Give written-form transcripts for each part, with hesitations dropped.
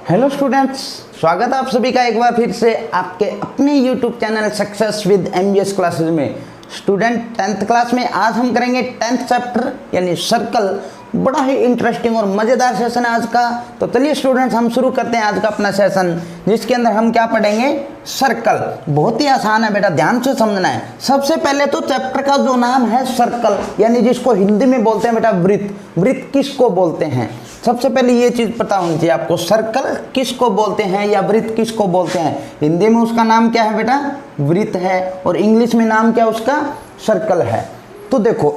Hello students, स्वागत है आप सभी का एक बार फिर से आपके अपने YouTube channel success with MBS classes में। स्टूडेंट 10th क्लास में आज हम करेंगे 10th चैप्टर यानी सर्कल। बड़ा ही इंटरेस्टिंग और मज़ेदार सेशन है आज का। तो चलिए स्टूडेंट्स, हम शुरू करते हैं आज का अपना सेशन, जिसके अंदर हम क्या पढ़ेंगे, सर्कल। बहुत ही आसान है बेटा, ध्यान से समझना है। सबसे पहले तो चैप्टर का जो नाम है सर्कल, यानी जिसको हिंदी में बोलते हैं बेटा वृत्त। वृत्त किसको बोलते हैं, सबसे पहले ये चीज़ पता होनी चाहिए आपको। सर्कल किसको बोलते हैं या वृत्त किसको बोलते हैं। हिंदी में उसका नाम क्या है बेटा, वृत्त है, और इंग्लिश में नाम क्या उसका, सर्कल है। तो देखो,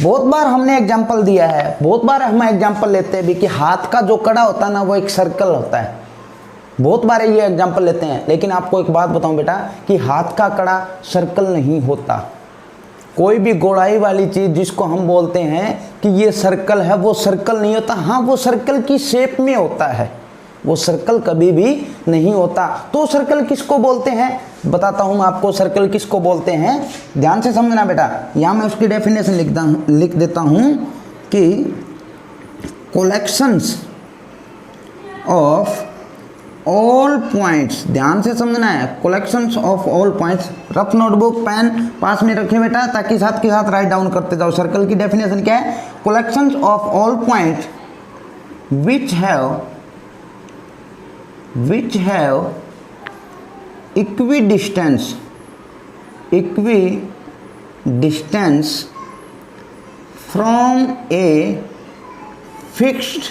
बहुत बार हमने एग्जाम्पल दिया है, बहुत बार हम एग्जाम्पल लेते हैं भी कि हाथ का जो कड़ा होता है ना, वो एक सर्कल होता है। बहुत बार ये एग्जाम्पल लेते हैं, लेकिन आपको एक बात बताऊं बेटा कि हाथ का कड़ा सर्कल नहीं होता। कोई भी गोलाई वाली चीज़ जिसको हम बोलते हैं कि ये सर्कल है, वो सर्कल नहीं होता। हाँ, वो सर्कल की शेप में होता है, वो सर्कल कभी भी नहीं होता। तो सर्कल किसको बोलते हैं, बताता हूँ मैं आपको सर्कल किसको बोलते हैं। ध्यान से समझना बेटा। यहाँ मैं उसकी डेफिनेशन लिख देता हूँ कि कलेक्शंस ऑफ ऑल पॉइंट्स, ध्यान से समझना है, collections of all points. Rough notebook pen पास में रखे बेटा, ताकि साथ के साथ राइट डाउन करते जाओ। सर्कल की डेफिनेशन क्या है, collections of all points which have equidistance from a fixed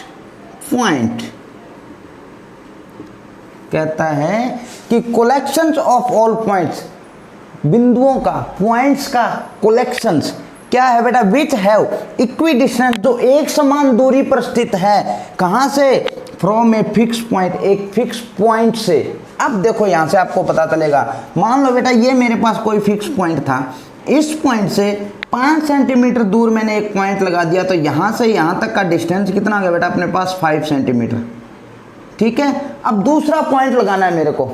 point। कहता है कि कलेक्शंस ऑफ ऑल पॉइंट्स, बिंदुओं का, पॉइंट्स का कलेक्शंस क्या है बेटा, विच हैव इक्विडिस्टेंस, जो एक समान दूरी पर स्थित है। कहां से, फ्रॉम ए फिक्स पॉइंट, एक फिक्स पॉइंट से। अब देखो यहां से आपको पता चलेगा, मान लो बेटा ये मेरे पास कोई फिक्स पॉइंट था, इस पॉइंट से 5 सेंटीमीटर दूर मैंने एक पॉइंट लगा दिया, तो यहां से यहां तक का डिस्टेंस कितना आ गया बेटा अपने पास, 5 सेंटीमीटर। ठीक है, अब दूसरा पॉइंट लगाना है मेरे को,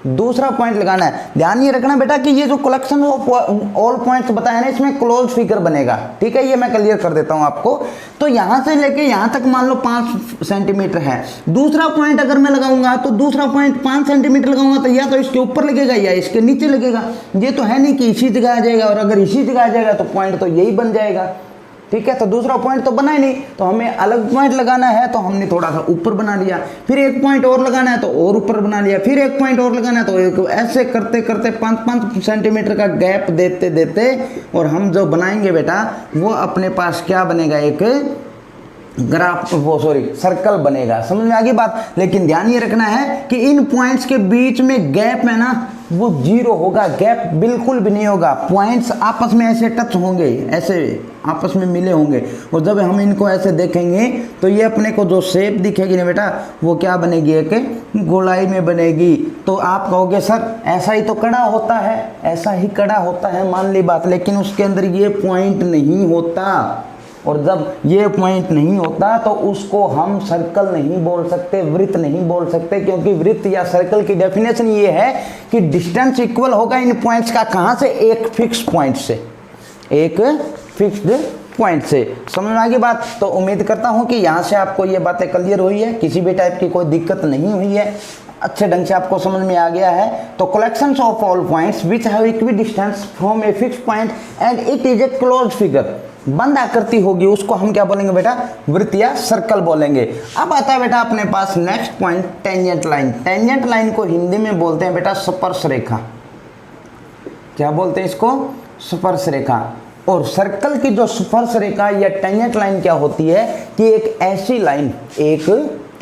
दूसरा पॉइंट लगाना है। ध्यान ये रखना बेटा कि ये जो कलेक्शन ऑफ ऑल पॉइंट्स बताया ना, इसमें क्लोज फिगर बनेगा। ठीक है, ये मैं क्लियर कर देता हूं आपको। तो यहां से लेके यहां तक मान लो 5 सेंटीमीटर है। दूसरा पॉइंट अगर मैं लगाऊंगा तो दूसरा पॉइंट 5 सेंटीमीटर लगाऊंगा तो या तो इसके ऊपर लगेगा या इसके नीचे लगेगा। ये तो है नहीं कि इसी जगह आ जाएगा, और अगर इसी जगह आ जाएगा तो पॉइंट तो यही बन जाएगा। ठीक है, तो दूसरा पॉइंट तो बना ही नहीं, तो हमें अलग पॉइंट लगाना है, तो हमने थोड़ा सा ऊपर बना लिया। फिर एक पॉइंट और लगाना है तो और ऊपर बना लिया। फिर एक पॉइंट और लगाना है तो एक, ऐसे करते करते 5-5 सेंटीमीटर का गैप देते देते, और हम जो बनाएंगे बेटा वो अपने पास क्या बनेगा, एक ग्राफ, वो सॉरी सर्कल बनेगा। समझ में आ गई बात। लेकिन ध्यान ये रखना है कि इन पॉइंट्स के बीच में गैप है ना, वो 0 होगा, गैप बिल्कुल भी नहीं होगा। पॉइंट्स आपस में ऐसे टच होंगे, ऐसे आपस में मिले होंगे, और जब हम इनको ऐसे देखेंगे तो ये अपने को जो शेप दिखेगी ना बेटा, वो क्या बनेगी, एक गोलाई में बनेगी। तो आप कहोगे सर ऐसा ही तो कड़ा होता है, ऐसा ही कड़ा होता है, मान ली बात, लेकिन उसके अंदर ये पॉइंट नहीं होता। और जब ये पॉइंट नहीं होता तो उसको हम सर्कल नहीं बोल सकते, वृत्त नहीं बोल सकते, क्योंकि वृत्त या सर्कल की डेफिनेशन ये है कि डिस्टेंस इक्वल होगा इन पॉइंट्स का। कहाँ से, एक फिक्स पॉइंट से, एक फिक्स्ड पॉइंट से। समझ में आ गई बात। तो उम्मीद करता हूँ कि यहाँ से आपको ये बातें क्लियर हुई है, किसी भी टाइप की कोई दिक्कत नहीं हुई है, अच्छे ढंग से आपको समझ में आ गया है। तो collections of all points which have equidistance from a fix point and it is a close figure, बंद आकृति होगी, उसको हम क्या बोलेंगे बेटा, वृत्त या सर्कल बोलेंगे। अब आता है बेटा अपने पास next point, tangent line. Tangent line को हिंदी में बोलते हैं बेटा स्पर्श रेखा। क्या बोलते हैं इसको, स्पर्श रेखा। और सर्कल की जो स्पर्श रेखा या टेंजेंट लाइन क्या होती है कि एक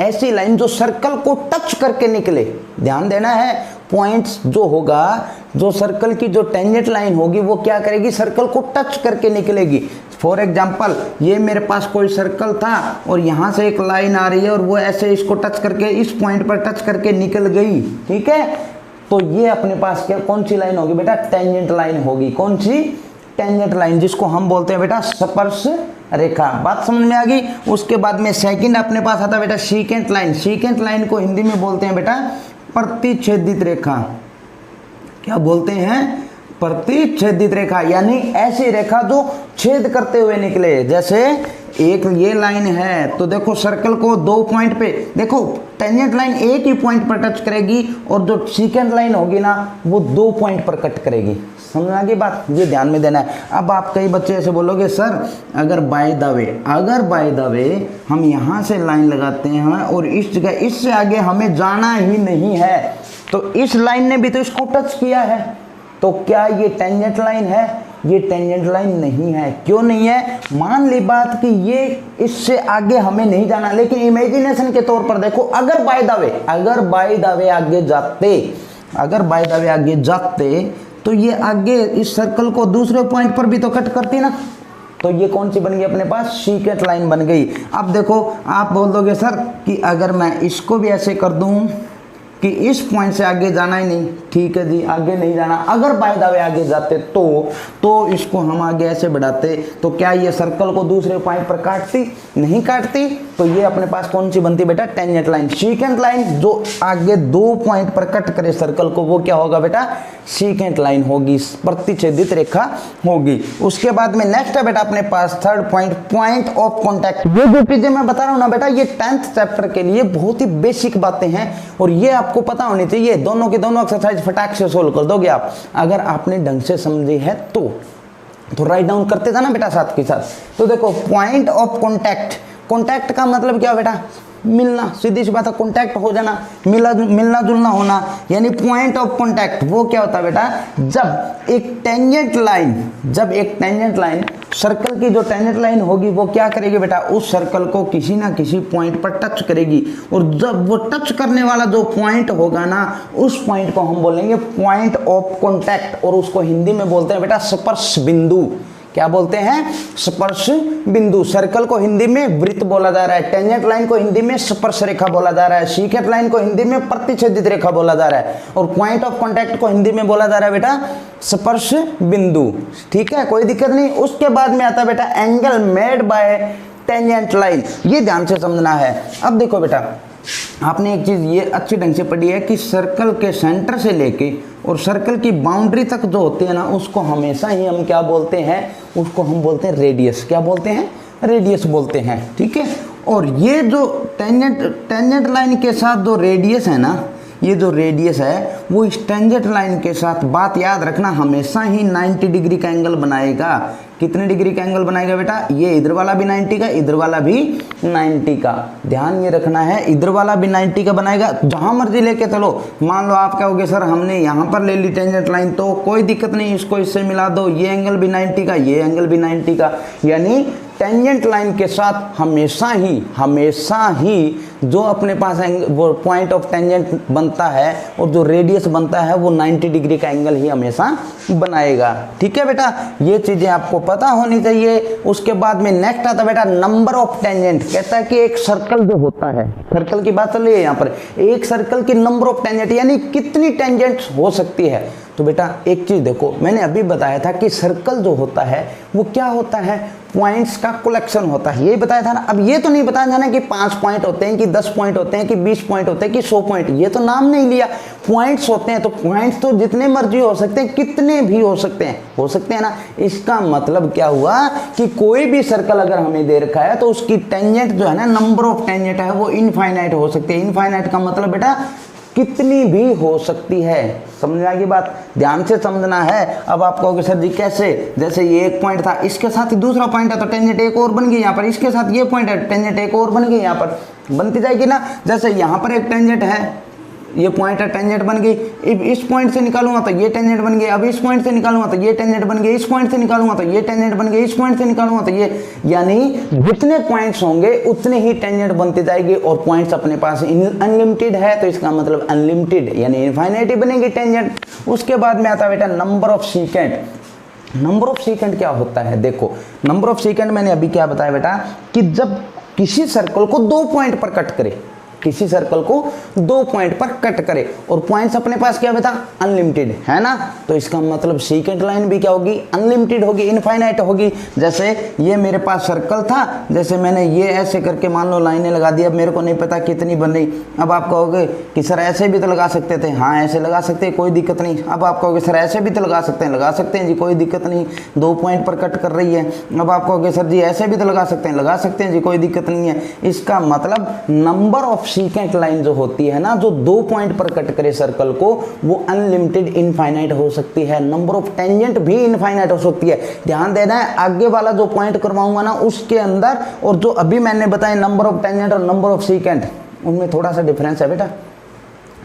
ऐसी लाइन जो सर्कल को टच करके निकले। ध्यान देना है, पॉइंट्स जो होगा, जो सर्कल की जो टेंजेंट लाइन होगी वो क्या करेगी, सर्कल को टच करके निकलेगी। फॉर एग्जाम्पल, ये मेरे पास कोई सर्कल था और यहाँ से एक लाइन आ रही है और वो ऐसे इसको टच करके, इस पॉइंट पर टच करके निकल गई। ठीक है, तो ये अपने पास क्या, कौन सी लाइन होगी बेटा, टेंजेंट लाइन होगी। कौन सी, टेंजेंट लाइन, जिसको हम बोलते हैं बेटा स्पर्श रेखा। बात समझ में आ गई। उसके बाद में सेकंड अपने पास आता है बेटा सीकेंट लाइन। सीकेंट लाइन को हिंदी में बोलते हैं बेटा प्रतिच्छेदित रेखा। क्या बोलते हैं, प्रतिच्छेदित रेखा, यानी ऐसी रेखा जो छेद करते हुए निकले। जैसे एक ये लाइन है तो देखो सर्कल को 2 पॉइंट पे देखो, टेंजेंट लाइन एक ही पॉइंट पर टच करेगी और जो सेकंड लाइन होगी ना वो 2 पॉइंट पर कट करेगी। समझ आ गई बात, ये ध्यान में देना है। अब आप कई बच्चे ऐसे बोलोगे सर अगर बाय द वे हम यहाँ से लाइन लगाते हैं और इस जगह इससे आगे हमें जाना ही नहीं है, तो इस लाइन ने भी तो इसको टच किया है, तो क्या ये टेंजेंट लाइन है? ये टेंजेंट लाइन नहीं है। क्यों नहीं है? मान ली बात कि ये इससे आगे हमें नहीं जाना, लेकिन इमेजिनेशन के तौर पर देखो, अगर बाय द वे आगे जाते तो ये आगे इस सर्कल को दूसरे पॉइंट पर भी तो कट करती ना, तो ये कौन सी बन गई अपने पास? सीकेंट लाइन बन गई। अब देखो आप बोल दोगे सर कि अगर मैं इसको भी ऐसे कर दूं कि इस पॉइंट से आगे जाना ही नहीं, ठीक है जी, आगे नहीं जाना। अगर बाय द वे आगे जाते तो इसको हम आगे ऐसे बढ़ाते, तो क्या ये सर्कल को दूसरे पॉइंट पर काटती? नहीं काटती। तो ये अपने पास कौन सी बनती बेटा? Tangent line. सीकेंट लाइन जो आगे 2 पॉइंट पर कट करे सर्कल को, वो क्या होगा बेटा? सीकेंट लाइन होगी, प्रतिच्छेदित रेखा होगी। उसके बाद में नेक्स्ट है बेटा अपने पास थर्ड पॉइंट ऑफ कॉन्टैक्ट। ये जो चीजें मैं बता रहा हूं ना बेटा, ये 10th चैप्टर के लिए बहुत ही बेसिक बातें हैं और ये आपको पता होनी चाहिए। दोनों की दोनों एक्सरसाइज फटाक से सोल्व कर दोगे आप, अगर आपने ढंग से समझी है तो राइट डाउन करते था ना बेटा साथ के साथ। तो देखो पॉइंट ऑफ कॉन्टैक्ट का मतलब क्या बेटा? मिलना, सीधी सी बात है, कॉन्टैक्ट हो जाना, मिलना जुलना होना, यानी पॉइंट ऑफ कॉन्टैक्ट वो क्या होता है बेटा? जब एक टेंजेंट लाइन सर्कल की जो टेंजेंट लाइन होगी वो क्या करेगी बेटा? उस सर्कल को किसी ना किसी पॉइंट पर टच करेगी, और जब वो टच करने वाला जो पॉइंट होगा ना, उस पॉइंट को हम बोलेंगे पॉइंट ऑफ कॉन्टैक्ट, और उसको हिंदी में बोलते हैं बेटा स्पर्श बिंदु। क्या बोलते हैं? स्पर्श बिंदु। सर्कल को हिंदी में वृत्त बोला जा रहा है, टेंजेंट लाइन को हिंदी में स्पर्श रेखा बोला जा रहा है, सीकेंट लाइन को हिंदी में प्रतिच्छेदित रेखा बोला जा रहा है, और पॉइंट ऑफ कॉन्टैक्ट को हिंदी में बोला जा रहा है बेटा स्पर्श बिंदु। ठीक है, कोई दिक्कत नहीं। उसके बाद में आता है बेटा angle made by tangent line, ये ध्यान से समझना है। अब देखो बेटा, आपने एक चीज ये अच्छी ढंग से पढ़ी है कि सर्कल के सेंटर से लेके और सर्कल की बाउंड्री तक जो होते हैं ना, उसको हमेशा ही हम क्या बोलते हैं? उसको हम बोलते हैं रेडियस। क्या बोलते हैं? रेडियस बोलते हैं। ठीक है, और ये जो टेंजेंट लाइन के साथ जो रेडियस है ना, ये जो रेडियस है वो इस टेंजेंट लाइन के साथ, बात याद रखना, हमेशा ही 90 डिग्री का एंगल बनाएगा। कितने डिग्री का एंगल बनाएगा बेटा? ये इधर वाला भी 90 का, इधर वाला भी 90 का, ध्यान ये रखना है। इधर वाला भी 90 का बनाएगा, जहां मर्जी लेके चलो। मान लो आप कहोगे सर हमने यहाँ पर ले ली टेंजेंट लाइन, तो कोई दिक्कत नहीं, इसको इससे मिला दो, ये एंगल भी 90 का, ये एंगल भी 90 का। यानी टेंजेंट लाइन के साथ हमेशा ही जो अपने पास वो पॉइंट ऑफ टेंजेंट बनता है और जो रेडियस बनता है वो 90 डिग्री का एंगल ही हमेशा बनाएगा। ठीक है बेटा, ये चीजें आपको पता होनी चाहिए। उसके बाद में नेक्स्ट आता बेटा नंबर ऑफ टेंजेंट। कहता है कि एक सर्कल जो होता है, सर्कल की बात चल रही है यहाँ पर, एक सर्कल की नंबर ऑफ टेंजेंट यानी कितनी टेंजेंट हो सकती है। तो बेटा एक चीज देखो, मैंने अभी बताया था कि सर्कल जो होता है वो क्या होता है? पॉइंट्स का कलेक्शन होता है, यही बताया था ना। अब ये तो नहीं बताया था ना कि 5 पॉइंट होते हैं, कि 10 पॉइंट होते हैं, कि 20 पॉइंट होते हैं, कि 100 पॉइंट, ये तो नाम नहीं लिया। पॉइंट्स होते हैं, तो पॉइंट्स तो जितने मर्जी हो सकते हैं, कितने भी हो सकते हैं ना। इसका मतलब क्या हुआ कि कोई भी सर्कल अगर हमें दे रखा है तो उसकी टेंजेंट जो है ना, नंबर ऑफ टेंजेंट है वो इनफाइनाइट हो सकती है। इनफाइनाइट का मतलब बेटा कितनी भी हो सकती है। समझ आ गई बात? ध्यान से समझना है। अब आप कहोगे सर जी कैसे? जैसे ये एक पॉइंट था, इसके साथ ही दूसरा पॉइंट है, तो टेंजेंट एक और बन गई यहाँ पर। इसके साथ ये पॉइंट है, टेंजेंट एक और बन गई यहाँ पर, बनती जाएगी ना। जैसे यहाँ पर एक टेंजेंट है, ये पॉइंट है, टेंजेंट बन गई। इस पॉइंट से निकालूंगा तो ये टेंजेंट बन गई। अब इस पॉइंट से निकालूंगा तो ये टेंजेंट बन गई। इस पॉइंट से निकालूंगा तो ये टेंजेंट बन गई। इस पॉइंट से निकालूंगा तो ये, यानी जितने पॉइंट्स होंगे उतने ही टेंजेंट बनती जाएगी। और पॉइंट्स अपने पास अनलिमिटेड है, तो इसका मतलब अनलिमिटेड यानी इनफाइनाइट बनेगी टेंजेंट। उसके बाद में आता बेटा number of secant. Number of secant क्या होता है? देखो नंबर ऑफ सीकेंट मैंने अभी क्या बताया बेटा कि जब किसी सर्कल को 2 पॉइंट पर कट करे, किसी सर्कल को 2 पॉइंट पर कट करे और पॉइंट्स अपने पास क्या बेटा अनलिमिटेड है ना, तो इसका मतलब सेकंड लाइन भी क्या होगी अनलिमिटेड होगी, इनफाइनाइट होगी। जैसे ये मेरे पास सर्कल था, जैसे मैंने ये ऐसे करके मान लो लाइनें लगा दी, अब मेरे को नहीं पता कितनी बन रही। अब आप कहोगे कि सर ऐसे भी तो लगा सकते थे, हाँ ऐसे लगा सकते हैं कोई दिक्कत नहीं। अब आप कहोगे सर ऐसे भी तो लगा सकते हैं जी कोई दिक्कत नहीं, 2 पॉइंट पर कट कर रही है। अब आप कहोगे सर जी ऐसे भी तो लगा सकते हैं जी कोई दिक्कत नहीं है। इसका मतलब नंबर ऑफ सीकेंट लाइन जो होती है ना, जो 2 पॉइंट पर कट करे सर्कल को, वो अनलिमिटेड इनफाइनाइट हो सकती है। नंबर ऑफ टेंजेंट भी इनफाइनाइट हो सकती है। ध्यान देना है आगे वाला जो पॉइंट करवाऊंगा ना उसके अंदर और जो अभी मैंने बताया नंबर ऑफ टेंजेंट और नंबर ऑफ सीकेंट, उनमें थोड़ा सा डिफरेंस है बेटा,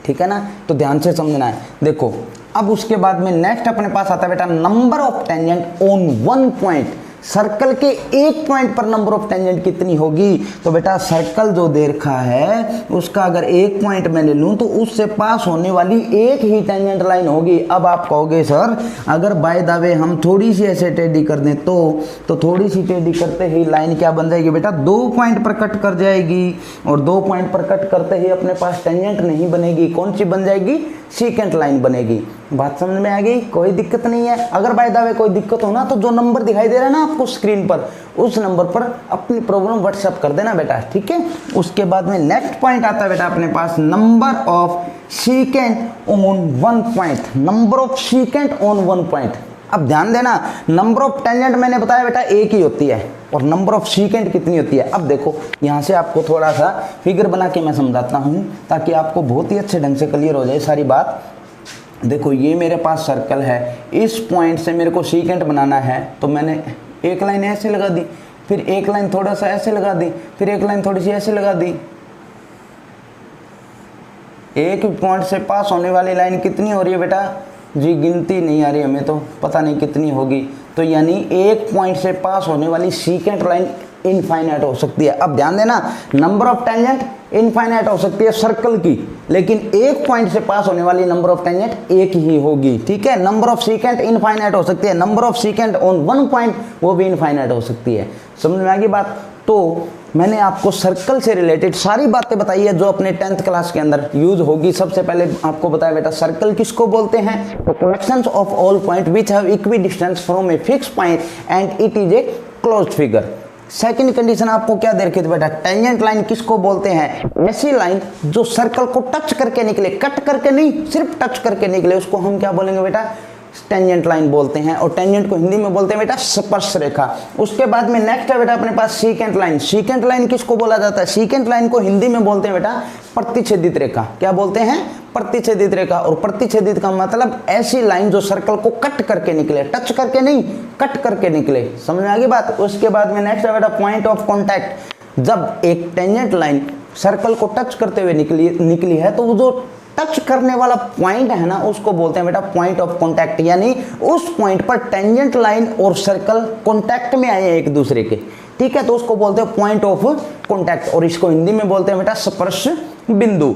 ठीक है ना, तो ध्यान से समझना है। देखो अब उसके बाद में नेक्स्ट अपने पास आता है बेटा number of tangent on 1 point. Circle के 1 पॉइंट पर नंबर ऑफ टेंजेंट कितनी होगी, तो बेटा सर्कल जो दे रखा है उसका अगर 1 पॉइंट मैं ले लूं तो उससे पास होने वाली एक ही टेंजेंट लाइन होगी। अब आप कहोगे सर अगर बाय द वे हम थोड़ी सी ऐसे टेढ़ी कर दें तो थोड़ी सी टेढ़ी करते ही लाइन क्या बन जाएगी बेटा 2 पॉइंट पर कट कर जाएगी, और 2 पॉइंट पर कट करते ही अपने पास टेंजेंट नहीं बनेगी, कौन सी बन जाएगी सीकेंट लाइन बनेगी। बात समझ में आ गई, कोई दिक्कत नहीं है। अगर बाय द वे कोई दिक्कत हो ना तो जो नंबर दिखाई दे रहा है ना आपको स्क्रीन पर, उस नंबर पर अपनी प्रॉब्लम व्हाट्सएप कर देना बेटा, ठीक है। उसके बाद में नेक्स्ट पॉइंट आता है बेटा अपने पास number of secant on 1 point. Number of secant on 1 point. अब ध्यान देना नंबर ऑफ टेंजेंट मैंने बताया बेटा एक ही होती है और नंबर ऑफ सीकेंट कितनी होती है। अब देखो यहाँ से आपको थोड़ा सा फिगर बना के मैं समझाता हूँ ताकि आपको बहुत ही अच्छे ढंग से क्लियर हो जाए सारी बात। देखो ये मेरे पास सर्कल है, इस पॉइंट से मेरे को सीकेंट बनाना है तो मैंने एक लाइन ऐसे लगा दी, फिर एक लाइन थोड़ा सा ऐसे लगा दी, फिर एक लाइन थोड़ी सी ऐसे लगा दी। एक पॉइंट से पास होने वाली लाइन कितनी हो रही है बेटा जी, गिनती नहीं आ रही हमें तो पता नहीं कितनी होगी। तो यानी एक पॉइंट से पास होने वाली सीकेंट लाइन इनफाइनाइट हो सकती है। अब ध्यान देना नंबर ऑफ टेंजेंट इनफाइनाइट हो सकती है सर्कल की, लेकिन एक पॉइंट से पास होने वाली नंबर ऑफ टेंजेंट एक ही होगी, ठीक है। नंबर ऑफ सीकेंट इनफाइनाइट हो सकती है, number of secant on 1 point वो भी इनफाइनाइट हो सकती है। समझ में आ गई बात। तो मैंने आपको सर्कल से रिलेटेड सारी बातें बताई है जो अपने 10th क्लास के अंदर यूज होगी। सबसे पहले आपको बताया बेटा सर्कल किसको बोलते हैं, तो collections of all point which have equi distance from a fix point and it is a closed figure. Second condition आपको क्या दे रखी थी बेटा, टेंजेंट लाइन किसको बोलते हैं, ऐसी लाइन जो सर्कल को टच करके निकले, कट करके नहीं सिर्फ टच करके निकले, उसको हम क्या बोलेंगे बेटा टेंजेंट लाइन बोलते हैं। और टेंजेंट को हिंदी में बोलते हैं बेटा स्पर्श रेखा। उसके बाद में नेक्स्ट है बेटा अपने पास सीकेंट लाइन। सीकेंट लाइन किसको बोला जाता है, सीकेंट लाइन को हिंदी में बोलते हैं बेटा प्रतिच्छेदित रेखा। क्या बोलते हैं, प्रतिच्छेदित रेखा। और प्रतिच्छेदित का मतलब ऐसी लाइन जो सर्कल को कट करके निकले, टच करके नहीं कट करके निकले। समझ में आ गई बात। उसके बाद में नेक्स्ट है बेटा पॉइंट ऑफ कॉन्टैक्ट। जब एक टेंजेंट लाइन सर्कल को टच करते हुए निकली है तो वो जो टच करने वाला पॉइंट है ना उसको बोलते हैं बेटा पॉइंट ऑफ कांटेक्ट। यानी उस पॉइंट पर टेंजेंट लाइन और सर्कल कांटेक्ट में आए हैं एक दूसरे के, ठीक है, तो उसको बोलते हैं पॉइंट ऑफ कांटेक्ट। और इसको हिंदी में बोलते हैं बेटा स्पर्श बिंदु।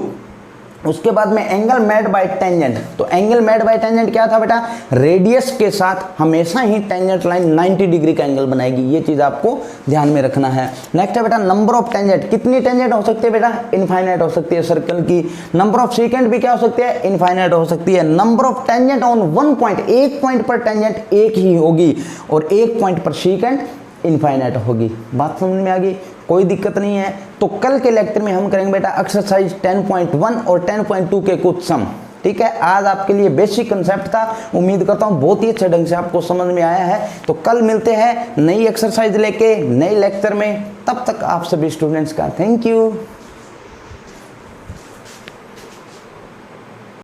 उसके बाद में एंगल मेड बाय टेंजेंट। तो एंगल मेड बाय टेंजेंट क्या था बेटा, रेडियस के साथ हमेशा ही टेंजेंट लाइन 90 डिग्री का एंगल बनाएगी। ये चीज आपको ध्यान में रखना है। नेक्स्ट है बेटा नंबर ऑफ टेंजेंट। कितनी टेंजेंट हो सकती है बेटा, इनफाइनाइट हो सकती है सर्कल की। नंबर ऑफ सीकेंट भी क्या हो सकती है, इनफाइनाइट हो सकती है। Number of tangent on 1 point, एक पॉइंट पर टेंजेंट एक ही होगी और एक पॉइंट पर सीकेंट इनफाइनाइट होगी। बात समझ में आ गई, कोई दिक्कत नहीं है। तो कल के लेक्चर में हम करेंगे बेटा एक्सरसाइज 10.1 और 10.2 के कुछ सम, ठीक है। आज आपके लिए बेसिक कंसेप्ट था, उम्मीद करता हूँ बहुत ही अच्छे ढंग से आपको समझ में आया है। तो कल मिलते हैं नई एक्सरसाइज लेके नए लेक्चर में। तब तक आप सभी स्टूडेंट्स का थैंक यू।